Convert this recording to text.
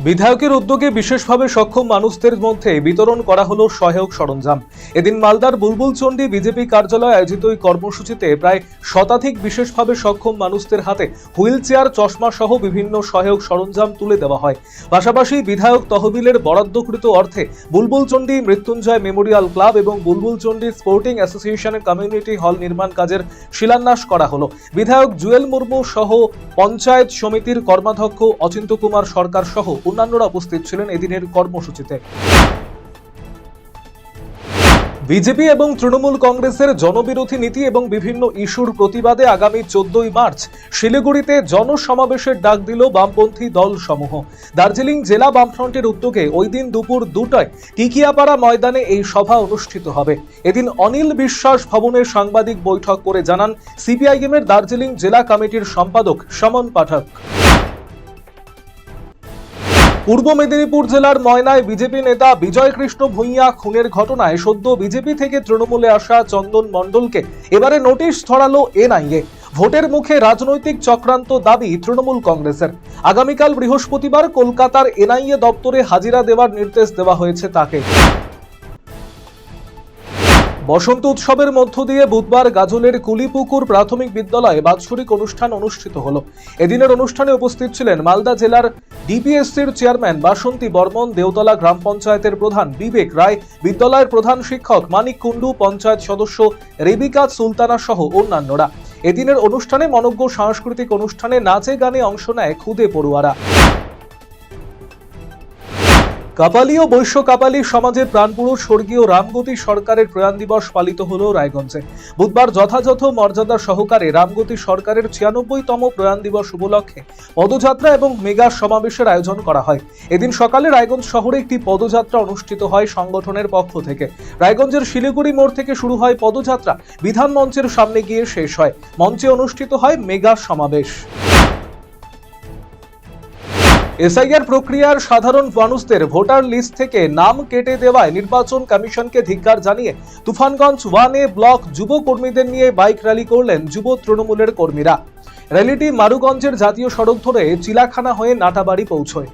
বিধায়কের উদ্যোগে বিশেষভাবে সক্ষম মানুষদের মধ্যে বিতরণ করা হলো সহায়ক সরঞ্জাম। এদিন মালদার বুলবুলচন্ডী বিজেপি কার্যালয়ে আয়োজিত এই কর্মসূচিতে প্রায় শতাধিক বিশেষভাবে সক্ষম মানুষদের হাতে হুইল চেয়ার, চশমা সহ বিভিন্ন সহায়ক সরঞ্জাম তুলে দেওয়া হয়। পাশাপাশি বিধায়ক তহবিলের বরাদ্দকৃত অর্থে বুলবুলচন্ডী মৃত্যুঞ্জয় মেমোরিয়াল ক্লাব এবং বুলবুলচন্ডী স্পোর্টিং অ্যাসোসিয়েশনের কমিউনিটি হল নির্মাণ কাজের শিলান্যাস করা হলো। বিধায়ক জুয়েল মুর্মু সহ পঞ্চায়েত সমিতির কর্মাধ্যক্ষ অচিন্ত কুমার সরকার সহ অন্যান্যরা উপস্থিত ছিলেন এদিনের কর্মসূচিতে। বিজেপি এবং তৃণমূল কংগ্রেসের জনবিরোধী নীতি এবং বিভিন্ন ইস্যুর প্রতিবাদে আগামী 14ই মার্চ শিলিগুড়িতে জনসমাবেশের ডাক দিল বামপন্থী দল সমূহ। দার্জিলিং জেলা বামফ্রন্টের উদ্যোগে ওই দিন দুপুর 2টায় টিকিয়াপাড়া ময়দানে এই সভা অনুষ্ঠিত হবে। এদিন অনিল বিশ্বাস ভবনের সাংবাদিক বৈঠক করে জানান সিপিআইএম-এর দার্জিলিং জেলা কমিটির সম্পাদক সমন পাঠক। পূর্ব মেদিনীপুর জেলার ময়নায় বিজেপি নেতা বিজয় কৃষ্ণ ভূঁইয়া খুনের ঘটনায় সদ্য বিজেপি থেকে তৃণমূলে আসা চন্দন মণ্ডলকে এবারে নোটিশ ধরালো এনআইএ। ভোটের মুখে রাজনৈতিক চক্রান্ত দাবি তৃণমূল কংগ্রেসের। আগামীকাল বৃহস্পতিবার কলকাতার এনআইএ দপ্তরে হাজিরা দেওয়ার নির্দেশ দেওয়া হয়েছে তাকে। বসন্ত উৎসবের মধ্য দিয়ে বুধবার গাজলের কুলিপুকুর প্রাথমিক বিদ্যালয়ে বাৎসরিক অনুষ্ঠান অনুষ্ঠিত হলো। এদিনের অনুষ্ঠানে উপস্থিত ছিলেন মালদা জেলার ডিপিএসসির চেয়ারম্যান বাসন্তী বর্মন, দেওতলা গ্রাম পঞ্চায়েতের প্রধান বিবেক রায়, বিদ্যালয়ের প্রধান শিক্ষক মানিক কুণ্ডু, পঞ্চায়েত সদস্য রেবিকা সুলতানা সহ অন্যান্যরা। এদিনের অনুষ্ঠানে মনোজ্ঞ সাংস্কৃতিক অনুষ্ঠানে নাচে গানে অংশ নেয় খুদে পড়ুয়ারা। কাপালি ও বৈশ্য কাপালি সমাজের প্রাণপুরুষ স্বর্গীয় রামগতি সরকারের প্রয়াণ দিবস পালিত হল রায়গঞ্জে। বুধবার যথাযথ মর্যাদা সহকারে রামগতি সরকারের 96তম প্রয়াণ দিবস উপলক্ষে পদযাত্রা এবং মেগা সমাবেশের আয়োজন করা হয়। এদিন সকালে রায়গঞ্জ শহরে একটি পদযাত্রা অনুষ্ঠিত হয় সংগঠনের পক্ষ থেকে। রায়গঞ্জের শিলিগুড়ি মোড় থেকে শুরু হয় পদযাত্রা, বিধান মঞ্চের সামনে গিয়ে শেষ হয়। মঞ্চে অনুষ্ঠিত হয় মেগা সমাবেশ। এসআইআর প্রক্রিয়ার সাধারণ মানুষদের ভোটার লিস্ট থেকে নাম কেটে দেওয়ায় নির্বাচন কমিশনকে ধিক্কার জানিয়ে তুফানগঞ্জ 1A ব্লক যুব কর্মীদের নিয়ে বাইক র্যালি করলেন যুব তৃণমূলের কর্মীরা। র্যালিটি মারুগঞ্জের জাতীয় সড়ক ধরে চিলাখানা হয়ে নাটাবাড়ি পৌঁছয়।